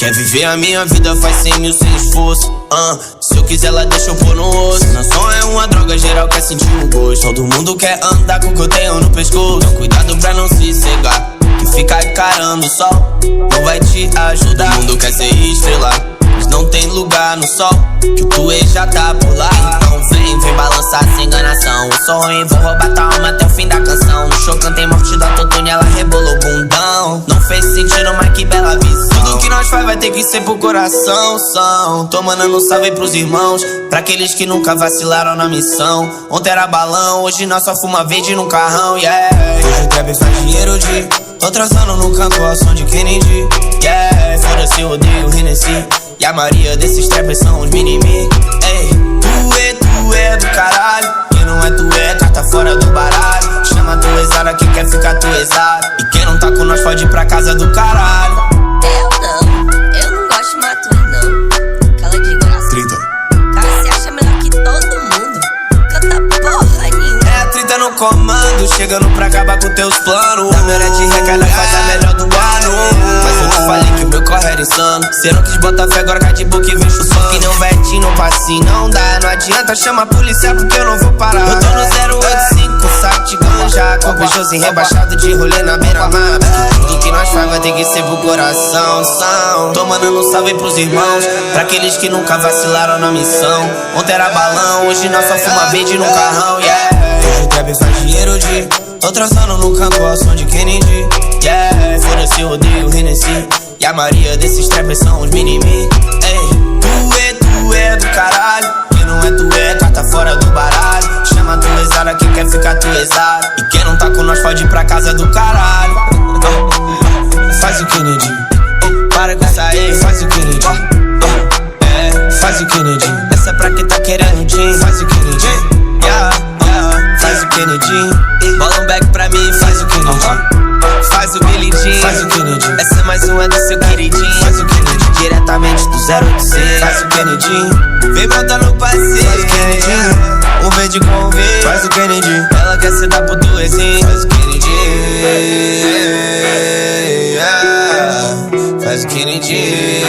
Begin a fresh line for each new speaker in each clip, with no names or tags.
Quer viver a minha vida, faz 100 mil sem esforço. Se eu quiser, ela deixa eu pôr no osso. Não só é uma droga, geral quer sentir o gosto. Todo mundo quer andar com o que eu tenho no pescoço. Então cuidado pra não se cegar, que ficar encarando o sol não vai te ajudar. Todo mundo quer ser estrela, mas não tem lugar no sol, que o teu ex já tá por lá. Então vem balançar sem enganação. Eu sou ruim, vou roubar tua alma até o fim da canção. No show cantei morte do autotune, ela rebolou o bundão. Não fez sentido, mas que bela visão. Tudo que nós faz vai ter que ser pro coração. Tô mandando um salve pros irmãos, pra aqueles que nunca vacilaram na missão. Ontem era balão, hoje nós só fuma verde num carrão, yeah. Hoje o trap faz dinheiro de tô transando no canto ao som de Kennedy, yeah. Foda-se, eu odeio o Hennessy, e a maioria desses trappers são os mini-me. Ei, tu é do caralho, quem não é tu é, carta fora do baralho. Chama tu exara, quem quer ficar tu exara. E quem não tá com nós pode ir pra casa do caralho.
Eu não gosto de matar não, cala de graça.
30.
Cara, se acha melhor que todo mundo, canta porra nenhuma.
É a 30 no comando, chegando pra acabar com teus planos. Na melhor de recarga faz a melhor do ano. Mas eu te falei que o meu corre era insano. Cê não quis botar fé, agora cai de boca e vem chupando. Que nem um Betinho, não passinho, não dá. Não adianta, chama a polícia porque eu não vou parar. Eu tô no 085, saco de ganja, com beijoso rebaixado de rolê na beira-mar. Tudo que nós faz vai ter que ser pro coração. Tô mandando um salve pros irmãos, pra aqueles que nunca vacilaram na missão. Ontem era balão, hoje nós só fuma verde no carrão, yeah. Hoje o trap faz dinheiro de tô transando no canto ao som de Kennedy, yeah. Foda-se, eu odeio o Hennessy, e a maioria desses trappers são os mini-me. Ei, tu é do caralho, quem não é tu é, carta fora do baralho. Chama tu exara, quem quer ficar tu exara. E quem não tá com nós pode ir pra casa do caralho. Faz o Kennedy, para com isso aí, faz o Kennedy. Faz o Kennedy, essa é pra quem tá querendo din. Faz o Kennedy, faz o Kennedy. Bola um back pra mim, faz o Kennedy. Faz o Billy Jean, faz o Kennedy. Essa é mais uma do seu queridinho. Faz o Kennedy, diretamente do 086. Faz o Kennedy, vem montar no passeio. Faz o Kennedy, um verde com um verde. Faz o Kennedy, ela quer se dar pro duezinho. Faz o Kennedy, faz o Kennedy,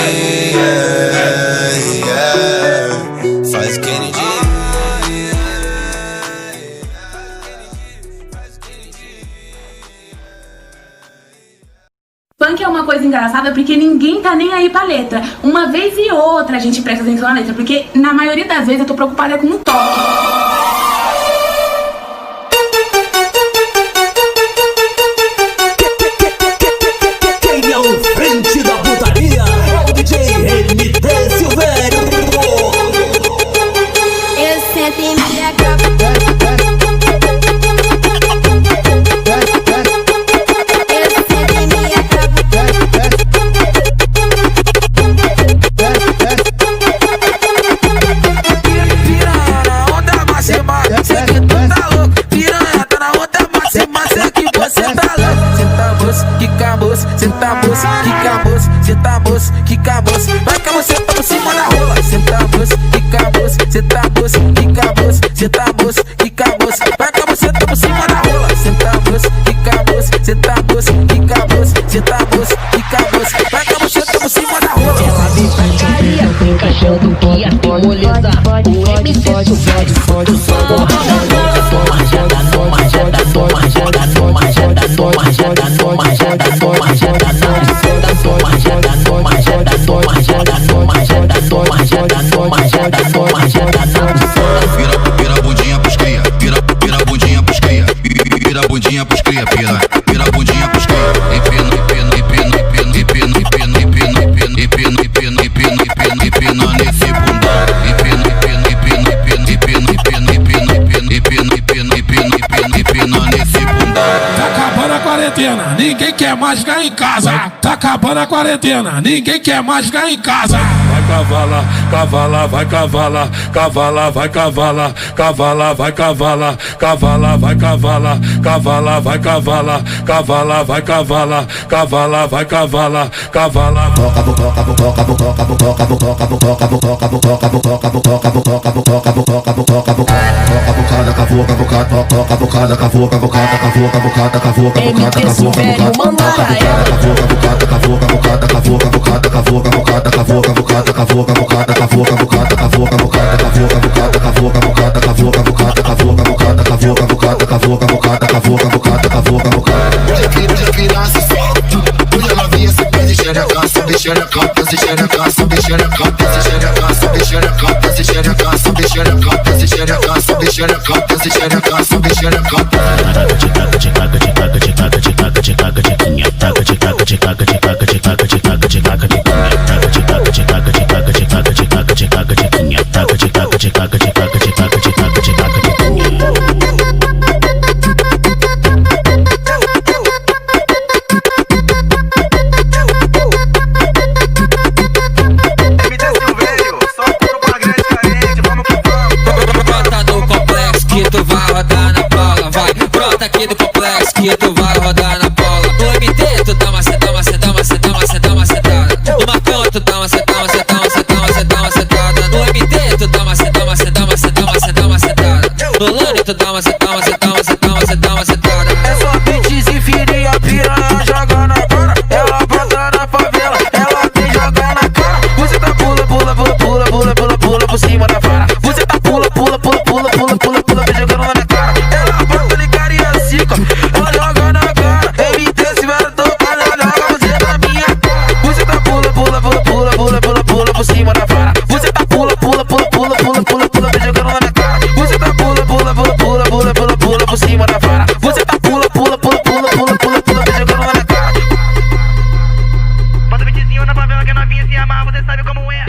faz o Kennedy.
Funk é uma coisa engraçada porque ninguém tá nem aí pra letra. Uma vez e outra a gente presta atenção na letra, porque na maioria das vezes eu tô preocupada com o toque.
Senta moço, quica moço, senta moço, quica moço. Vai que você tá por cima da rola. Senta moço, quica moço, senta moço, quica moço, senta moço, quica moço. Vai que você tá por cima da rola. Senta moço, quica moço, senta moço, quica moço, senta moço, quica moço. Vai que você tá por cima da rola.
Ela vem pra Maria, encaixando que a tua moleza. O MC sufode, fode, fode. Marjada, não marjada, não marjada, não marjada, não marjada, não marjada, não marjada, não marjada, não marjada, não marjada, não marjada, não marjada, não marjada, não marjada, não.
Vira a bundinha pros cria, vira a bundinha pros cria, vira a bundinha pros cria, vira a bundinha pros cria. Empina nesse bundão, empina nesse bundão.
Tá acabando a quarentena, ninguém quer mais ficar em casa. Tá acabando a quarentena, ninguém quer mais ficar em casa. Vai cavala, cavala, vai cavala, cavala, vai cavala, cavala, vai cavala, cavala, vai cavala, cavala, vai cavala, cavala, vai cavala, cavala, vai cavala, cavala.
MC Silvério, manda ela.
cavucada, cavuca, cavucada, cavuca, cavucada, cavuca, cavucada, cavuca, cavucada, cavuca, cavucada, cavuca, cavucada, cavuca, cavucada, cavuca, cavucada, cavuca, cavucada, cavuca, cavucada, cavuca, cavucada, cavuca, cavucada, cavuca, cavucada, cavuca, cavucada, cavuca, cavucada. Hoje a criança solta, hoje a novinha se pede xereca, sobe xereca, se xereca, sobe xereca, se xereca, sobe xereca, se xereca, sobe xereca, se xereca, sobe xereca, se xereca, sobe xereca.
Que tu vai rodar na bola. No MT tu dá uma sentada. No Marcão tu dá uma sentada. No MT tu dá uma sentada. No Lani tu dá uma sentada.
É só beats e fininha, piranha joga na cara. Ela brota na favela, ela vem jogar na cara. Você tá pula por cima da vara. Você tá pula, vem jogando lá na cara. Ela brota de carinha zica, ela joga na cara. MT se vai tocar, ela joga você na minha cara. Você tá pula por cima da vara. Você tá pula, vem jogando lá na cara. Você tá pula por cima da vara. Você tá pula, vem jogando lá na cara.
Bota o beatzinho na favela que a novinha se amar, você sabe como é.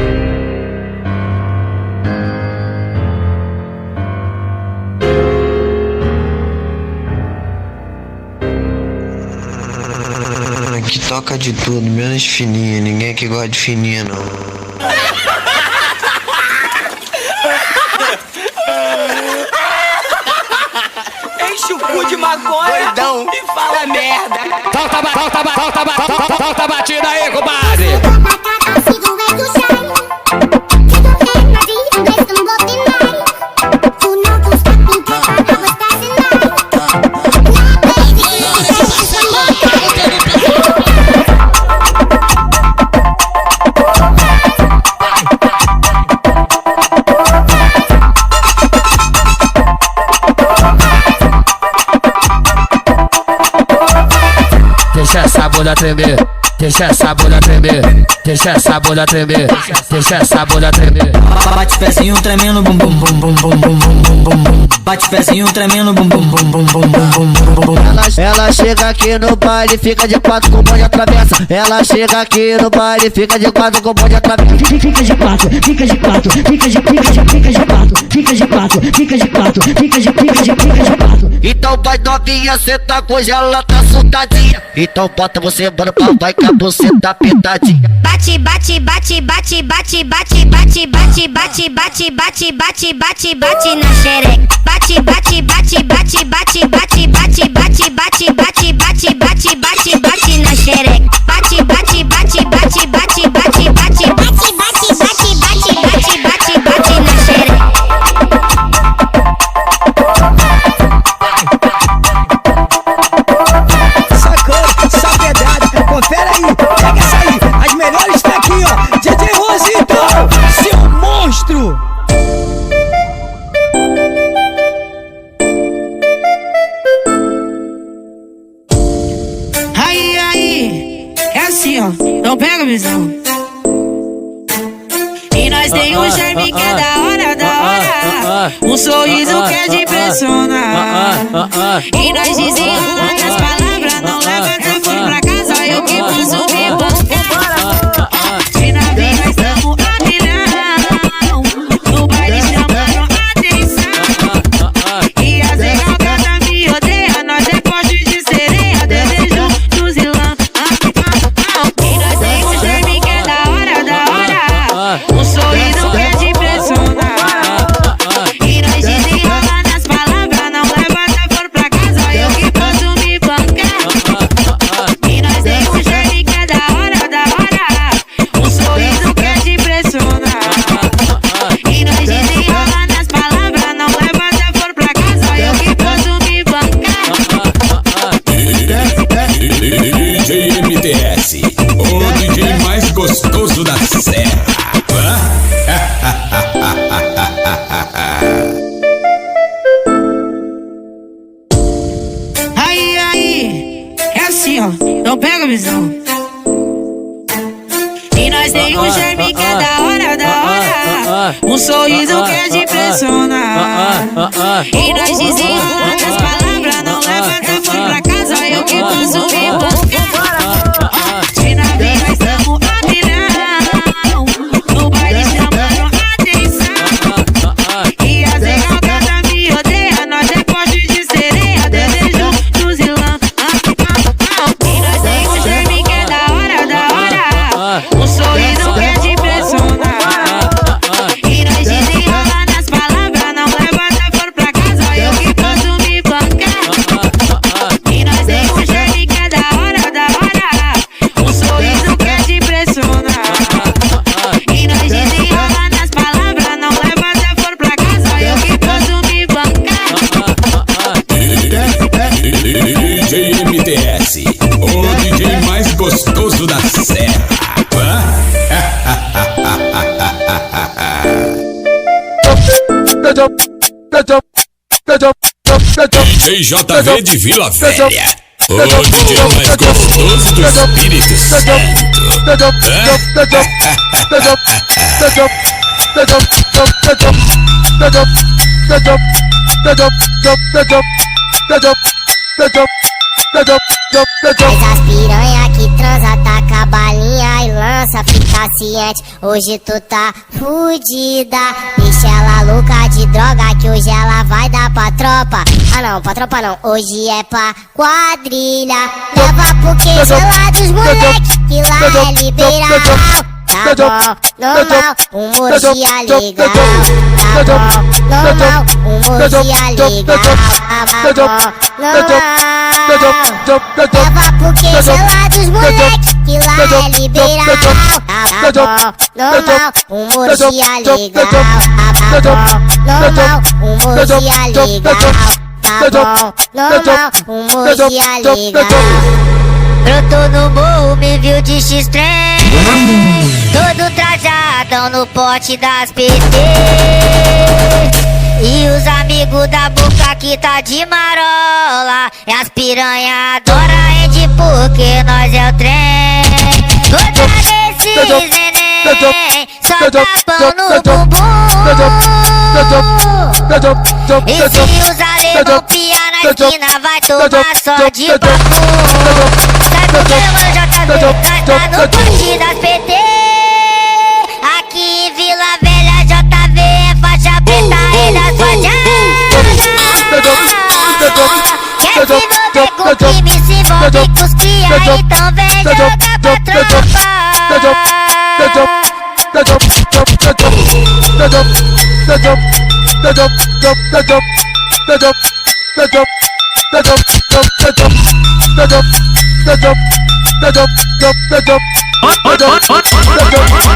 Que toca de tudo, menos fininha. Ninguém que gosta de fininha, não.
Enche o cu de maconha, doidão, e fala merda.
Solta a batida aí, compadre. Deixa essa bunda tremer, deixa essa bunda tremer, deixa essa bunda tremer, deixa essa bunda tremer.
Bate pezinho tremendo, bum bum bum bum bum bum bum bum bum. Bate pezinho tremendo, bum bum bum bum bum bum bum.
Ela chega aqui no baile, fica de quatro com o bonde atravessa. Ela chega aqui no baile, fica de quatro com o bonde atravessa. Fica de quatro, fica de quatro, fica de quatro, fica de quatro, fica de quatro. Então vai novinha, cê tá com ela, tá soldadinha. Então bota você, mano, pra vai que a você tá apertadinha.
Bate, bate, bate, bate, bate, bate, bate, bate, bate, bate, bate, bate, bate, bate na xereca. Bate, bate, bate, bate, bate, bate, bate, bate, bate, bate, bate, bate, bate, bate na xereca. Bate, bate, bate, bate, bate, bate, bate, bate, bate, bate, bate, bate, bate, bate na xereca.
Confere aí, pega essa aí, as melhores tá aqui, ó. DJ Rositão, seu monstro.
Aí, é assim, ó, não pega a visão. E nós tem um charme que é da hora, um sorriso que é de impressionar. E nós desenrola as palavras, não leva telefone pra casa, eu que posso me buscar. E na vida estamos a milhão, no baile chamando atenção. E as regatas me odeiam, nós é poste de sereia, desejo dos ilã. E nós tem um charme que é da hora, um sorriso que é de impressionar. E nós desenrola nas palavras, não leva telefone pra casa, eu que posso me bancar.
DJ MTS, o DJ mais gostoso da serra.
Aí, é assim, ó, então pega a visão. E nós tem um charme que é da hora, um sorriso que é de impressionar. E nós desenrola as palavras, não leva telefone pra casa, eu que faço me buscar. Se na vida nós tamo a milhão, no baile chamando atenção. E as engajadas me odeiam, nós é pote de sereia, desejo do zilão. E nós tem um charme que é da hora, um sorriso que é de impressionar. E nós desenrola nas palavras, não leva telefone pra casa, eu que posso me bancar. E nós tem um charme que é da hora, um sorriso que é de impressionar. E nós desenrola nas palavras, não leva telefone pra casa, eu que posso me bancar.
DJ MTS, o DJ mais gostoso da serra. DJ JV de Vila Velha, o DJ mais gostoso do Espírito Santo.
Faz as piranha que transa, taca a balinha e lança, fica ciente, hoje tu tá fudida. Deixa ela louca de droga que hoje ela vai dar pra tropa. Ah não, pra tropa não, hoje é pra quadrilha. Leva pro queijo lá dos moleque, que lá é liberal. Tá bom, normal, humorgia legal. Tá bom, normal, humorgia legal. Tá bom, normal. Leva pro queijo lá dos moleque, que lá é liberal. Tá bom, normal, humorgia legal. Tá bom, normal, humorgia legal. Tá bom, normal, humorgia legal. Brotou no morro, me viu de X-Trem, todo trajadão no pote das PT. E os amigos da boca que tá de marola, e as piranha adora Ed porque nós é o trem. Toda desses neném, só tapão no bumbum. E se os alemão pia na esquina, vai tomar só de bumbum. Sai porque o mano JV, nós tá no pote das PT. Aqui em Vila Velha, JV é faixa preta e das fajadas. Quer se envolver com o crime, se envolve com os cria, então vem jogar pra tropa.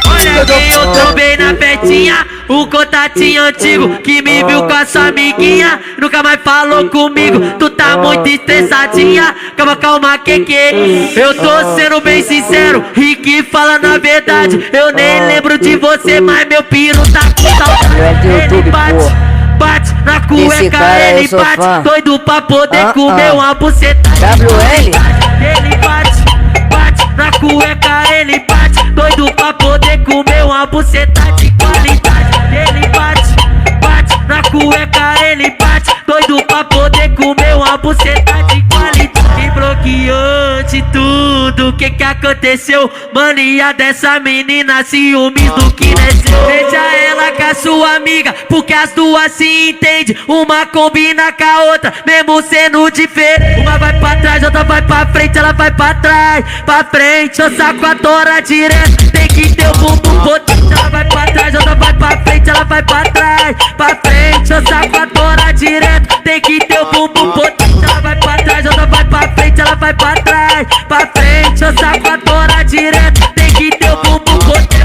Olha quem eu trombei na petinha, o contatinho antigo que me viu com a sua amiguinha, nunca mais falou comigo, tu tá muito estressadinha. Calma, calma, que eu tô sendo bem sincero, Rick fala na verdade, eu nem lembro de você, mas meu piro tá com saudade. Ele bate na cueca, ele bate, doido pra poder comer uma buceta. Ele bate na cueca, ele bate, doido pra poder comer uma buceta de qualidade. Ele bate na cueca, ele bate, doido pra poder comer uma buceta de qualidade. Me bloqueou de tudo, que aconteceu? Mania dessa menina, ciúmes do que desceu. Veja ela com a sua amiga, porque as duas se entendem, uma combina com a outra, mesmo sendo diferente. Uma vai pra trás, outra vai pra frente, ela vai pra trás, pra frente. Eu saco a tora direto, tem que ter o bumbum potente. Ela vai pra trás, outra vai pra frente, ela vai pra trás, pra frente. Eu saco a tora direto, tem que ter o bumbum potente. Ela vai pra trás, outra vai pra frente, ela vai pra trás, pra frente. Eu saco a tora direto, tem que ter o bumbum potente.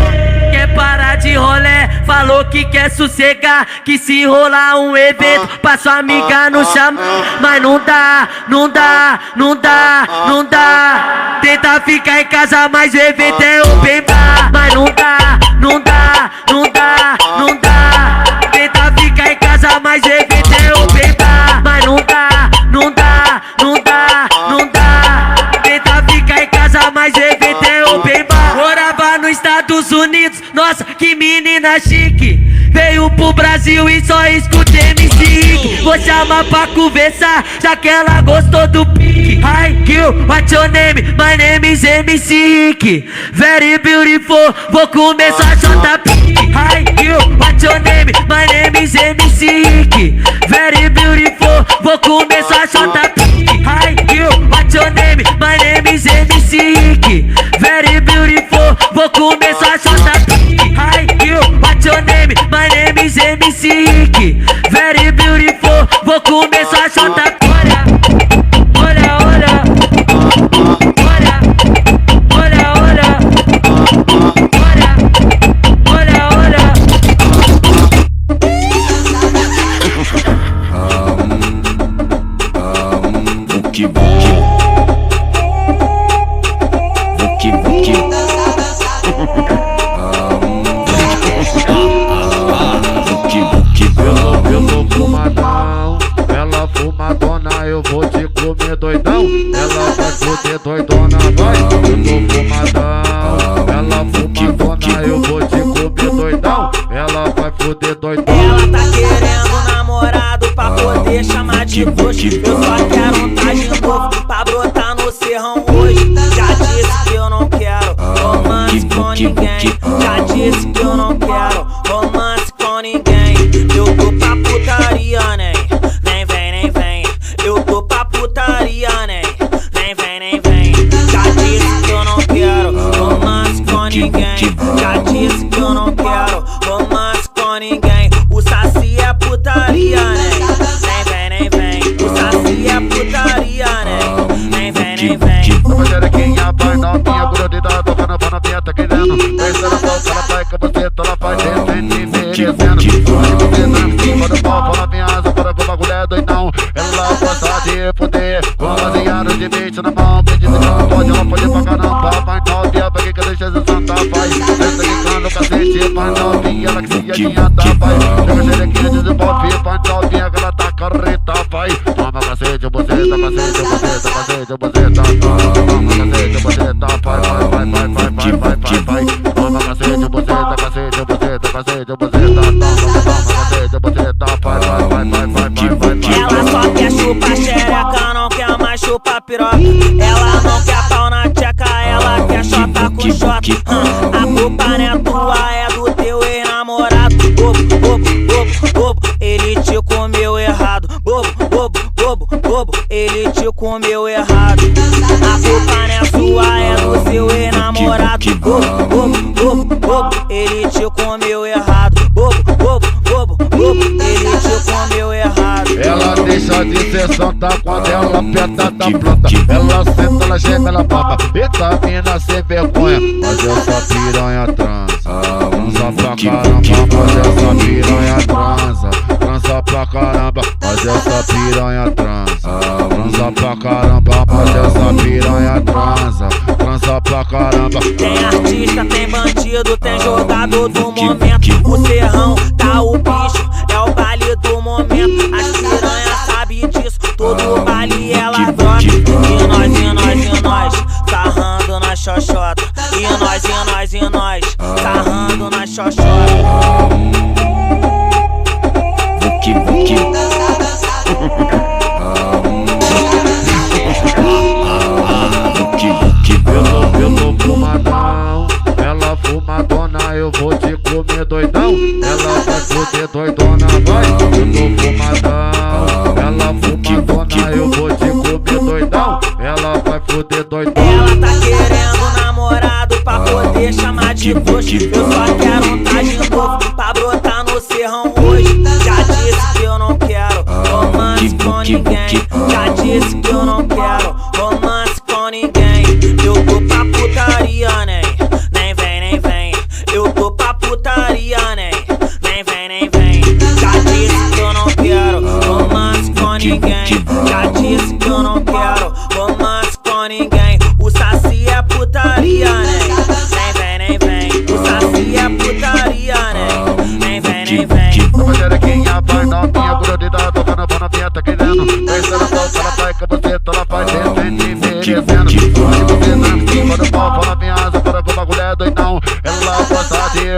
Quer parar de rolê, fala falou que quer sossegar, que se rolar um evento pra sua amiga não chama. Mas não dá, não dá, não dá, não dá. Tenta ficar em casa, mas o evento é open bar. Mas não dá, não dá, não dá, não dá. Tenta ficar em casa, mas o evento é open bar. Mas não dá, não dá, não dá, não dá. Tenta ficar em casa, mas o evento é open bar. Morava nos Estados Unidos, nossa, que menina chique. Veio pro Brasil e só escuta MC Rick. Vou chamar pra conversar, já que ela gostou do pique. Hi, girl, what's your name? My name is MC Rick. Very beautiful, vou começar a jotar pique. Hi, girl, what's your name? My name is MC Rick. Very beautiful, vou começar a jotar pique. Hi, girl, what's your name? My name is MC Rick. Very beautiful, vou começar a jotar pique. Hi, girl, what's your name? My name is MC Rick. Very beautiful, vou começar a jotar. Olha, olha, olha, olha, olha, olha, olha, olha, olha.
Vuki, vuki, vuki, vuki.
Pelo fumadão, ela fumadona, eu vou te comer doidão. Ela vai foder doidona, vai. Pelo fumadão, ela fumadona, eu vou te comer doidão. Ela vai foder doidão.
Ela tá querendo namorado pra poder chamar de bruxo. Eu só quero um traje novo pra brotar no serrão hoje. Já disse que eu não quero romance com ninguém. Já disse que eu não quero romance com ninguém. Eu tô pra putaria, nem vem, nem vem. Eu tô pra putaria, nem vem, nem vem. Já disse que eu não quero romance com ninguém. Já disse que eu não quero romance com ninguém. O saci é putaria, nem vem, nem vem. O saci é putaria, nem vem, nem vem.
Uma xerequinha, vai novinha, grudida, tocando pra novinha, tá querendo. Pensando só que ela vai com você, ela vai defender, merecendo. Quando o pau fala minha asa, para o bagulho é doidão. Ela gosta de poder, com baseado de bicho na mão. Me diz que ela pode pra caramba. Vai novinha, pra que deixa essa santa vai. Senta quicando o cacete, vai novinha, ela que se adianta, vai. Joga xerequinha, desenvolve, vai novinha, que ela tá carreta, vai. Toma cacete, boceta, cacete, boceta, cacete, boceta. Toma cacete, boceta, vai. Toma cacete, boceta, cacete, boceta, cacete, boceta.
Ela só quer chupar xereca, não quer mais chupar piroca. Ela não quer pau na tcheca, ela quer chota com chota. A culpa não é tua, é do teu ex-namorado. Bobo, bobo, bobo, bobo, ele te comeu errado. Bobo, bobo, bobo, bobo, ele te comeu errado. A culpa não é sua, é do seu ex-namorado. Bobo, bobo, bobo, bobo, ele te comeu errado. Bobo, bobo, bobo, bobo, ele te comeu errado.
Ela deixa de ser santa quando ela aperta da planta. Ela senta, ela chega, ela baba. Eita mina sem vergonha, mas essa piranha transa. Transa pra caramba, mas essa piranha transa. Transa pra caramba, mas essa piranha transa. Transa pra caramba, mas essa piranha transa. Transa pra caramba.
Tem artista, tem bandido, tem jogador do momento. O serrão tá o bicho, é o baile do momento. As piranhas sabem disso, todo baile ela brota. E nós, sarrando na xoxota. E nós, sarrando na xoxota.
Vuki, vuki. Vuki, vuki.
Pelo fumadão, ela fumadona, eu vou te comer doidão. Ela vai foder doidona, vai. Pelo fumadão, ela fumadona, eu vou te comer doidão. Ela vai foder doidão.
Ela tá querendo namorado pra poder chamar de bruxo. Eu só quero um traje novo pra brotar no serrão hoje. Já disse que eu não quero romance com ninguém. Já disse que eu não quero romance com ninguém. Eu tô pra putaria, nem vem, nem vem. Eu tô pra putaria, nem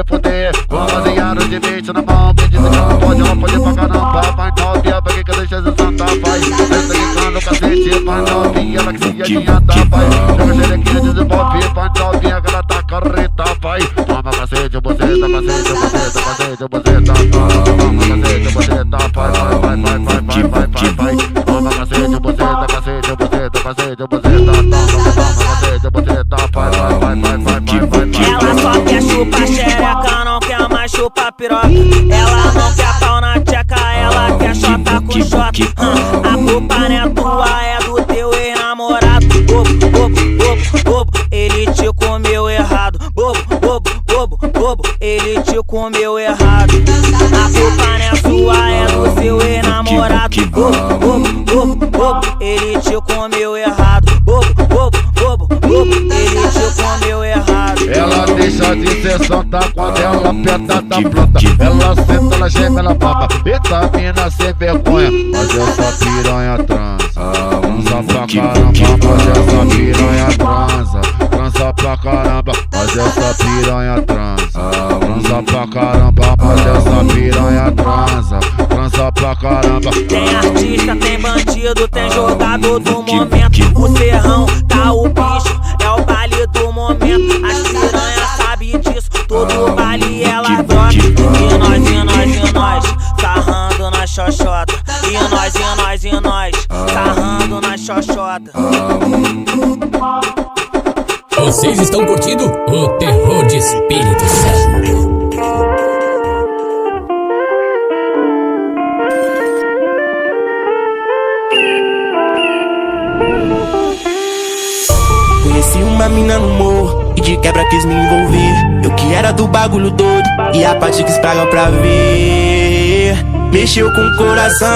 fuder. Com um baseado de 20 na mão, me diz que não pode, ela pode pra caramba. Vai novinha, pra que deixa de santa, vai. Essa quicando o cacete, vai novinha, ela que se adianta, vai. Joga a xerequinha, desenvolve, vai novinha, que ela tá carreta, vai. Toma cacete, buceta, cacete, buceta, cacete, buceta. Toma cacete, buceta, vai. Toma cacete, buceta, cacete, buceta, cacete, buceta. Toma cacete, buceta, vai.
Ela só quer chupar xereca, não quer mais chupar piroca. Ela não quer pau na tcheca, ela quer chota com chota. A culpa não é tua, é do teu ex-namorado. Bobo, ele te comeu errado. Bobo, ele te comeu errado. A culpa não é sua, é do seu ex-namorado. Bobo, ele te comeu errado. Bobo, ele te comeu errado.
Ela deixa de ser santa quando ela aperta da planta. Ela senta, ela geme, ela baba. Eita mina sem vergonha, mas essa piranha transa. Transa pra caramba, mas essa piranha transa. Transa pra caramba, mas essa piranha transa. Transa pra caramba, mas essa piranha transa. Transa pra caramba.
Tem artista, tem bandido, tem jogador do momento. O serrão tá o bicho, é o baile do momento. As piranhas sabem disso, todo baile ela brota. E nós, sarrando na xoxota. E nós, sarrando na xoxota.
Vocês estão curtindo o terror de Espírito Santo.
Conheci uma mina no morro e de quebra quis me envolver. Eu que era do bagulho doido e a parte quis praga pra ver. Mexeu com o coração,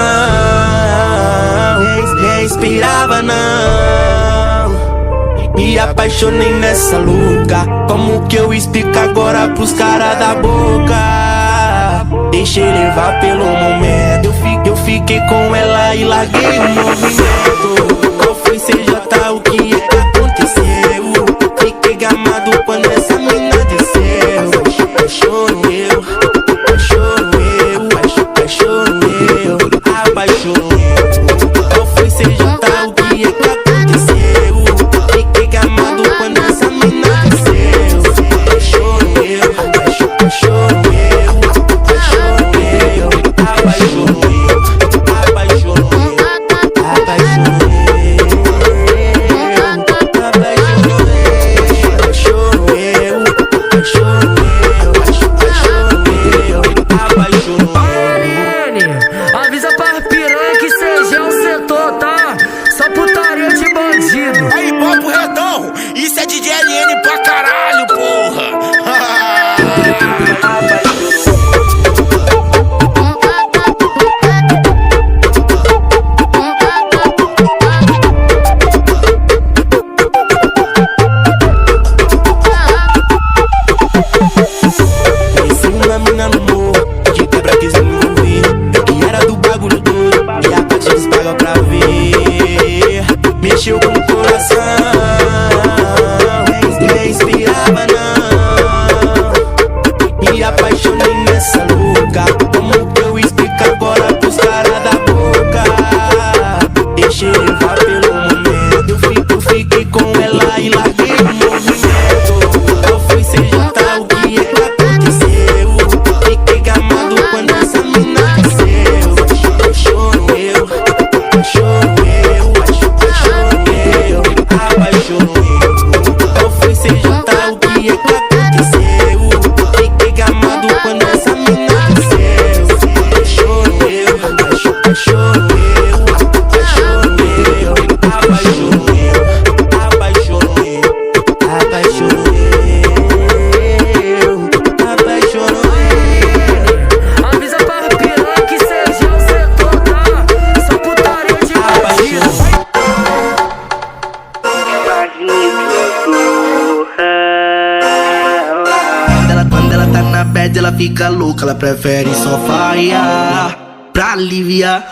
nem inspirava não. Me apaixonei nessa louca. Como que eu explico agora pros caras da boca? Deixei levar pelo momento. Eu fiquei com ela e larguei o movimento. Qual foi CJ, o que é que aconteceu? Fiquei gamado quando essa mina desceu. Apaixono eu, apaixono eu. Qual foi CJ, o que é que aconteceu? Fiquei gamado quando essa mina desceu. Apaixono eu, apaixono eu, apaixono Ela fica louca, ela prefere só farrear pra aliviar.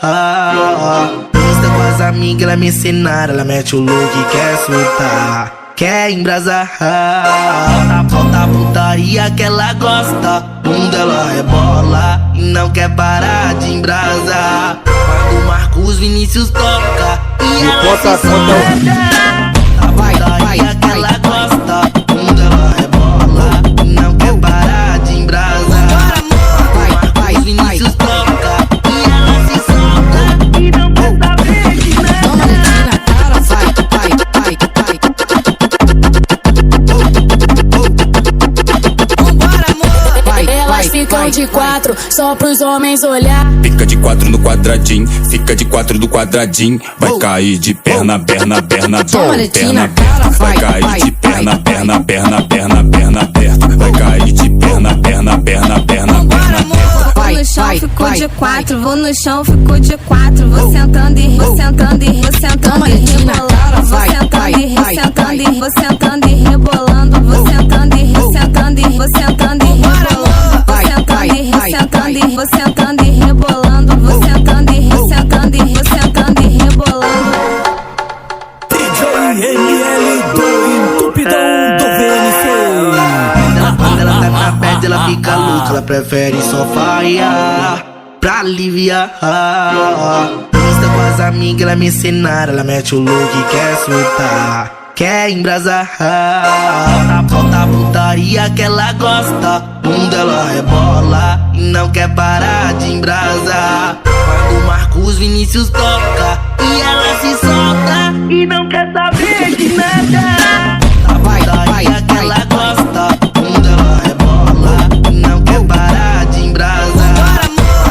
Insta com as amigas, ela é mercenária, ela mete o look e quer soltar.
quer embrasar. Falta a putaria que ela gosta, bunda ela rebola e não quer parar de embrasar. Quando Marcos Vinícius toca e ela se solta. A putaria que ela gosta, bunda ela rebola e não quer parar de embrasar. Quando Marcos Vinícius toca e ela se solta e não quer saber de nada.
Elas ficam de quatro, só pros homens olhar.
Fica de quatro no quadradinho, fica de quatro no quadradinho. Vai cair de perna, perna, perna, perna, perna. Vai cair de perna, perna, perna, perna, perna, perna. Vai cair de perna, perna, perna, perna, perna.
Vou no chão, ficou de quatro. Vou no chão, ficou de quatro. Vou sentando e vou sentando e vou sentando e rebolando. Vou sentando e vou sentando e vou sentando e rebolando. Vou sentando e vou sentando e vou sentando e rebolando. Vou sentando e vou sentando e vou sentando e rebolando. Vou sentando e vou sentando e vou sentando e rebolando.
DJ ML do Entupidão do VNC.
Quando ela tá pra perto, ela fica louca. Ela prefere só farrear pra aliviar. Insta com as amigas, ela é mercenária. Ela mete o look e quer soltar, quer embrasar. Falta a putaria que ela gosta, bunda ela rebola e não quer parar de embrasar. Quando Marcos Vinícius toca e ela se solta e não quer saber de nada. A putaria que ela gosta, bunda ela rebola e não quer parar de embrasar.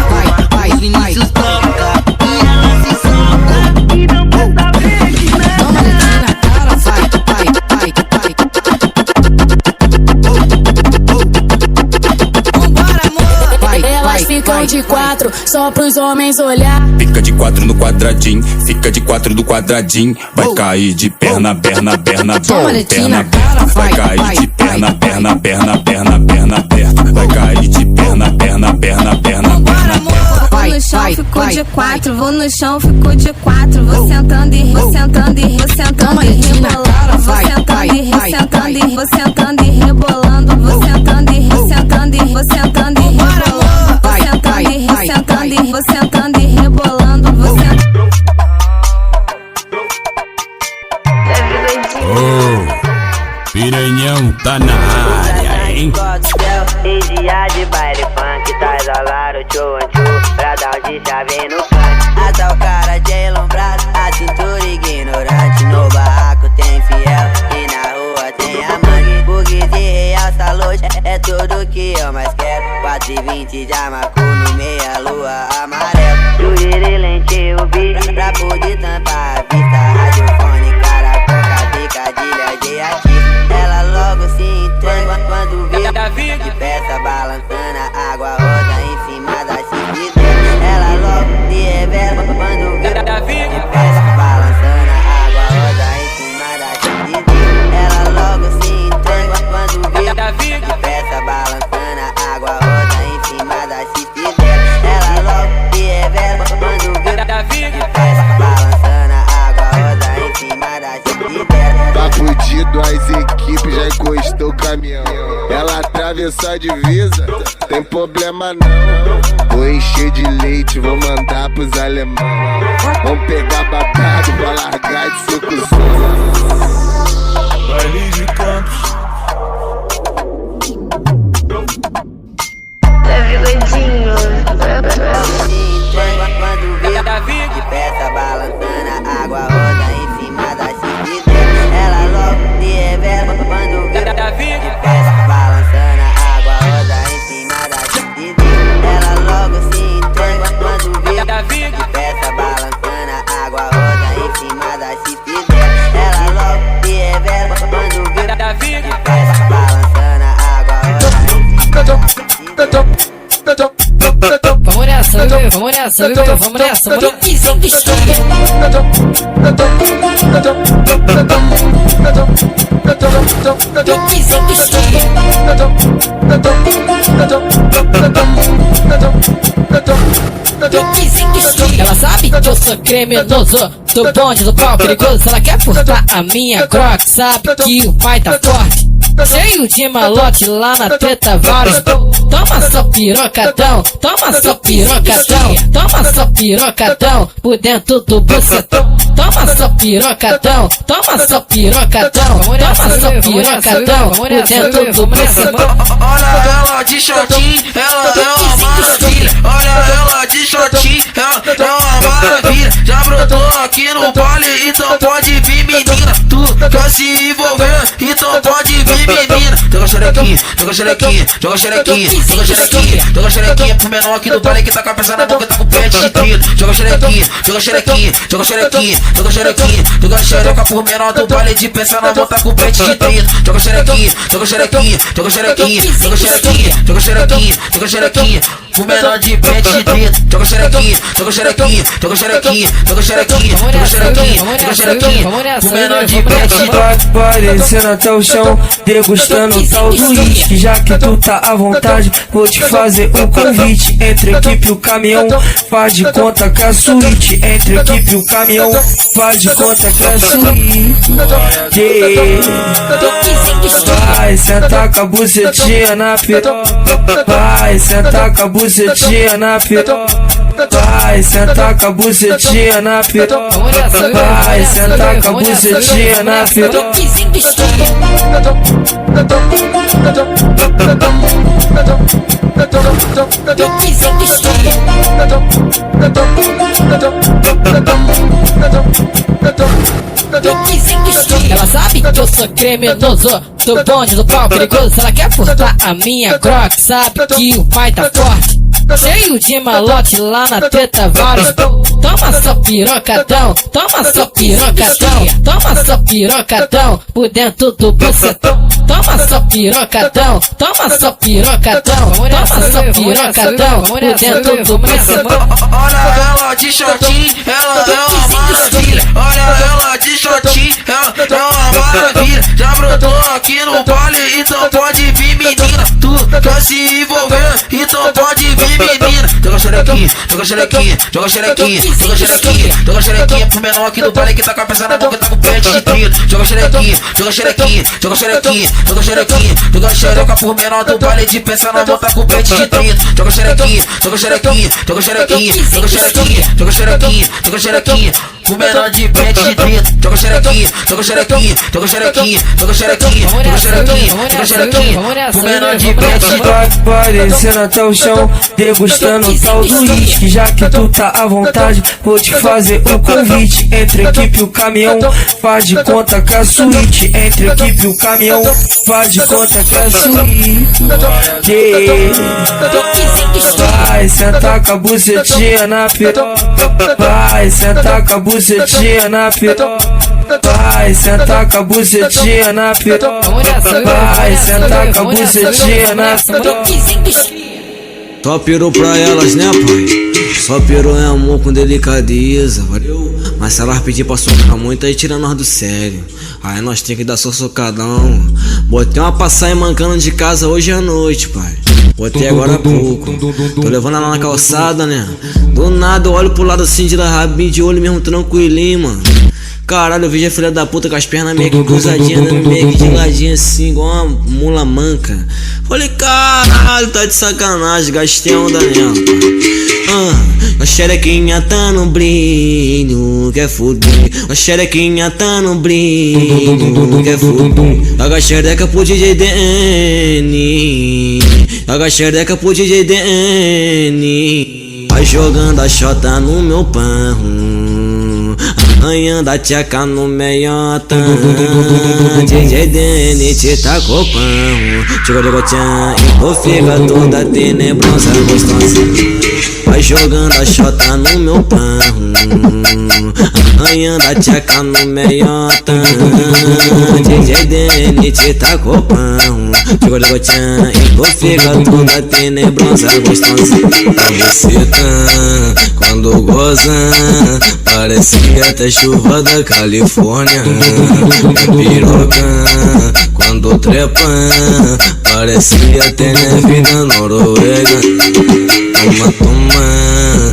Quando Marcos Vinícius toca e ela se solta e não quer saber de nada.
Elas ficam de quatro, só pros homens olhar.
Fica de quatro no quadradinho, fica de quatro no quadradinho. Vai cair de perna, perna, perna, perna, perna. Vai cair de perna, perna, perna, perna, perna, perna. Vai cair de perna, perna, perna, perna, perna.
Vou no chão, ficou de quatro. Vou no chão, ficou de quatro. Vou sentando e vou sentando e vou sentando e rebolando. Vou sentando e vou sentando e vou sentando e rebolando. Vou sentando e vou sentando e vou sentando e rebolando. Vou sentando e vou sentando e vou sentando e rebolando. Vou sentando.
Piranhão tá na área, hein?
E dia de baile funk, tá isolado, tchô, tchô. Pra dar um de chave no canto. Até o cara de elombrado, a cintura ignorante. No barraco tem fiel e na rua tem amante. Bug de realça loja, é tudo que eu mais quero. 4,20 de amacu no meia lua amarelo. Juriri lente o bicho pra poder tampar a vista. Radiofone, cara, coca, picadilha de ativo. Ela logo se entrega quando vê de peça balançando a água roda em cima da chifre. Ela logo se revela quando vê de peça balançando a água roda em cima da chifre. Ela logo se entrega quando vê de peça balançando a água roda em cima da chifre. Ela logo se revela quando vê de peça balançando a água roda em cima da chifre.
Tá fudido, as equipes já encostou o caminhão. Ela atravessou a divisa, tem problema não. Vou encher de leite, vou mandar pros alemão. Vamos pegar babado pra largar de ser cuzão.
Baile de Campos.
Leve doidinho. Quando vê de peça balançando a água roda em cima da chifre. Ela logo se revela quando vê de peça balançando a água roda em cima da chifre. Ela logo se entrega quando vê de peça balançando a água roda em cima da chifre. Ela logo se revela quando vê de peça balançando a água roda em cima da chifre.
Vamos nessa, bebê, vamos nessa, bebê, vamos nessa, vamos Ela sabe?
sabe que eu sou criminoso, do bonde do pau perigoso. Ela quer furtar a minha croc, sabe que o pai tá forte. Cheio de malote lá na treta, vários. Toma só pirocadão, toma só pirocadão, toma só pirocadão por dentro do bucetão. Toma só pirocadão, toma só pirocadão, toma só pirocadão por dentro do bucetão.
Olha ela de shortinho, ela é uma maravilha. Olha ela de shortinho, ela é uma maravilha. Já brotou aqui no baile, então pode vir menina. Tu quer se envolver, então pode vir menina. Joga xerequinha, joga xerequinha, joga xerequinha, joga xerequinha, joga xerequinha pro menor aqui do baile que tá com a peça na boca, tá com o pente de trito. Joga xerequinha, joga xerequinha, joga xerequinha, joga xerequinha, joga xereca pro menor do baile de peça na boca, tá com o pente de trito. Joga xerequinha, joga xerequinha, joga xerequinha, joga xerequinha, joga xerequinha, joga xerequinha pro menor de pente de trito. Joga xerequinha, joga xerequinha, joga xerequinha, joga xerequinha, joga xerequinha, joga xerequinha pro menor de pente de trito.
Parecendo até o chão, degustando o tal do uísque. Já que tu tá à vontade, vou te fazer um convite. Entre a equipe e o caminhão, faz de conta que é a suíte. Entre a equipe e o caminhão, faz de conta que é a suíte. Vai sentar com a bucetinha na piroca, vai sentar com a bucetinha na piroca, vai sentar com a bucetinha na piroca, vai sentar com a bucetinha na piroca.
Ela sabe que eu sou criminoso, do bonde do pau perigoso. Ela quer furtar a minha croc, sabe que o pai tá forte. Cheio de malote lá na treta, vários. Toma só pirocadão, toma só pirocadão, toma só pirocadão por dentro do bucetão. Toma só pirocadão, toma só pirocadão, toma só pirocadão por dentro do bucetão.
Olha ela de shortinho, ela é uma maravilha. Olha ela de shortinho, ela é uma maravilha. Já brotou aqui no baile, então pode vir menina. Tu quer se envolver, então pode vir menina. Joga xerequinha, joga xerequinha, joga xerequinha, joga xerequinha, joga xerequinha pro menor aqui do baile que tá com a peça na boca, tá com o pente de trito. Joga xerequinha, joga xerequinha, joga xerequinha, joga xerequinha, joga xereca pro menor do baile de peça na boca, tá com o pente de trito. Joga xerequinha, joga xerequinha, joga xerequinha, joga xerequinha, joga xerequinha, joga xerequinha pro menor de pente de trito. Joga xerequinha, joga xerequinha, joga xerequinha, joga xerequinha, joga xerequinha, joga xerequinha pro menor de pente de trito.
Parecendo até o chão, degustando o tal do uísque. Já que tu tá à vontade, vou te fazer um convite. Entre a equipe e o caminhão, faz de conta que é a suíte. Entre a equipe e o caminhão, faz de conta que é a suíte. Vai sentar com a bucetinha na piroca, vai sentar com a bucetinha na piroca, vai sentar com a bucetinha na piroca, vai sentar com a bucetinha na piroca.
Só pirou pra elas, né, pai? Só pirou em amor com delicadeza, valeu? Mas se elas pedir pra socar muito, aí tira nós do sério. Aí nós tem que dar só socadão. Botei uma passagem mancando de casa hoje à noite, pai. Botei agora há pouco. Tô levando ela na calçada, né? Do nada eu olho pro lado assim, de rabinho de olho mesmo tranquilinho, mano. Caralho, eu vejo a filha da puta com as pernas meio que cruzadinhas, meio que de ladinho assim, igual uma mula manca. Falei, caralho, tá de sacanagem, gastei onda nela. A xerequinha tá no brilho, quer fuder. A xerequinha tá no brilho, quer fuder. Joga a xereca pro DJ DN, joga a xereca pro DJ DN. Vai jogando a xota no meu pão, arranhando a tcheca no meiota. DJ DN te tacou pão, tchiga tchan, e tu fica toda tenebrosa, gostosa. Vai jogando a xota no meu pão, arranhando a tcheca no meiota. DJ DN te tacou pão, tchiga tchan, e tu fica toda tenebrosa, gostosa. A buceta, quando goza, parece até chuva da Califórnia. É piroca, quando trepa, parece até neve da Noruega. Toma, toma,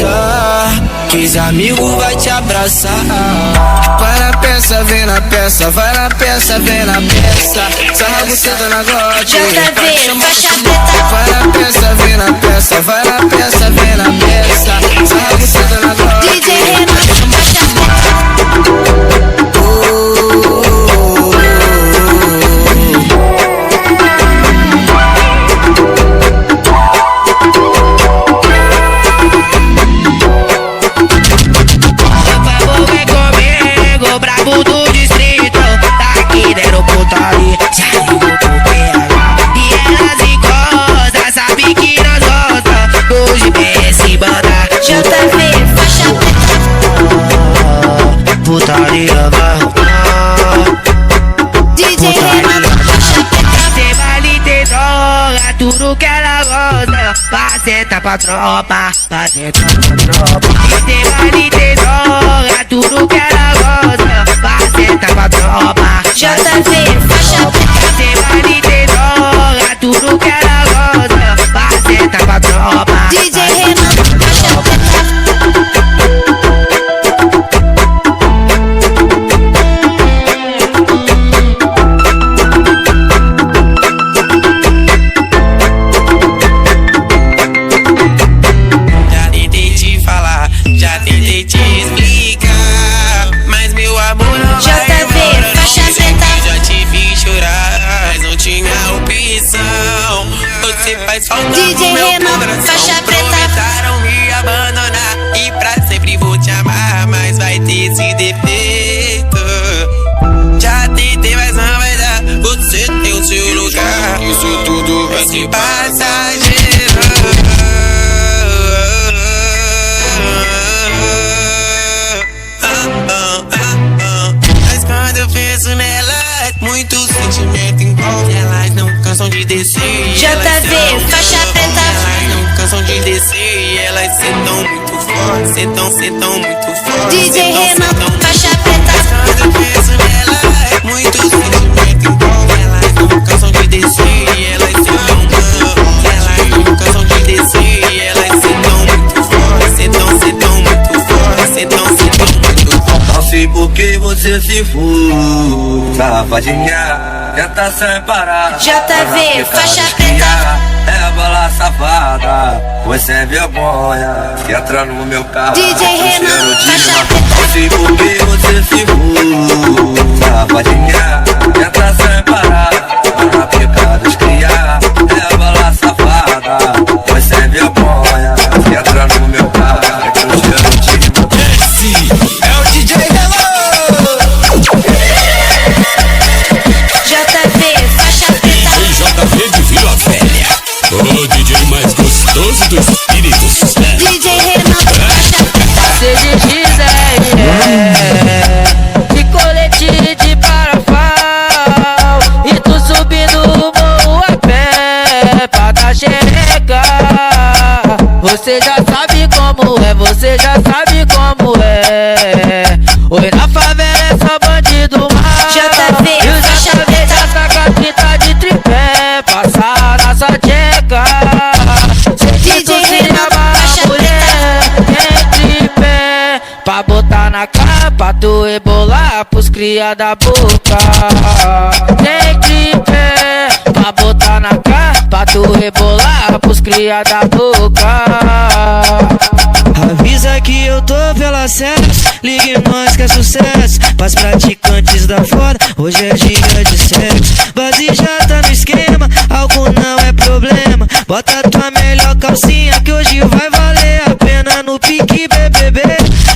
dançar, que os amigos vai te abraçar. Vai na peça, vem na peça, vai na peça, vem na peça. Sarra você na glote, vai na peça, vem na peça, vai na peça, vem na peça. Sarra você na glote, DJ Renan, faixa preta.
Brabo do distrito, daqui deram putaria, já ligou pro PH. E elas encostam, sabe que nós gostamos do GPS banda.
JV, faixa
preta. Putaria vai rolar.
DJ Renan, faixa preta.
Cê vai lhe ter droga, tudo que ela gosta. Paceta pra tropa, paceta pra tropa. Cê vai lhe ter droga, tudo que ela gosta. Paceta pra tropa,
JV, faixa preta.
cê vai lhe ter droga, tudo que ela gosta. Paceta pra tropa,
DJ Renan, faixa preta.
Já tentei te falar, já tentei te explicar, mas meu amor não vai embora.
faixa preta.
Já te vi chorar, mas não tinha opção. Você faz falta
DJ
no meu
Renan,
coração.
faixa preta.
Tentaram me abandonar e pra sempre vou te amar, mas vai ter esse defeito. Já tentei, mas não vai dar. Você tem o seu lugar, isso tudo vai ser passageiro. Mas quando eu penso nelas, muito sentimento envolve. Elas não cansam de descer.
JV, faixa preta.
Elas não cansam de descer. E elas sentam muito forte, sentam muito forte.
DJ Renan, faixa preta.
Quando eu penso nelas, muito sentimento envolve. Elas não cansam de descer. E elas sentam muito forte. Elas não cansam de descer. E elas sentam muito forte, sentam muito forte, sentam muito forte.
Não sei por que você se foi, safadinha, tenta separar.
JV, faixa preta.
É bala safada, você é vergonha, entra no meu carro.
DJ Renan, faixa preta.
Não sei por que você se foi, safadinha, tenta separar. Para pecados criar, é bala safada, você é vergonha, entra no meu carro.
Esse é o DJ
JV, faixa preta.
JV de Vila Velha, o DJ mais gostoso do Espírito Santo.
DJ Renan, faixa preta.
de colete de parafal, e tu subindo o morro a pé pra dar xereca. Você já sabe como é, você já sabe como é. Oi, na favela é só bandido mal.
JV,
e os
faixa preta.
saca que tá de tripé, passar na sua tcheca.
DJ Renan, faixa preta.
Em tripé, pra botar na capa, tu rebolar pros cria da boca. Tem tripé, pra botar na capa, tu rebolar pros cria da boca.
Avisa que eu tô pela sexo, ligue nós que é sucesso. Pras praticantes da foda, hoje é dia de sexo. Base já tá no esquema, álcool não é problema. Bota tua melhor calcinha que hoje vai valer a pena no pique BBB.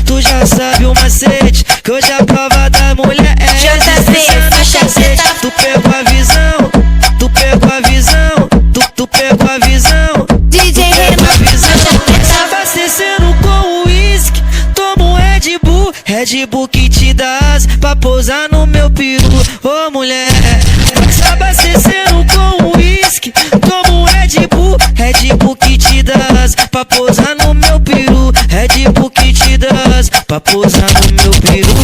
Tu já sabe o macete, que hoje a prova da mulher é
JV, faixa preta.
Tu pegou a visão, tu pegou a visão, tu pegou a visão.
DJ Renan, faixa preta.
Abastecendo com uísque, toma um Red Bull que te dá asa pra pousar no meu peru. Ô mulher, se abastecendo com uísque, toma um Red Bull que te dá asa pra pousar no meu peru. Red Bull que te dá asa pra pousar no meu peru.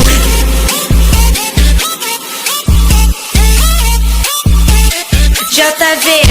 JV,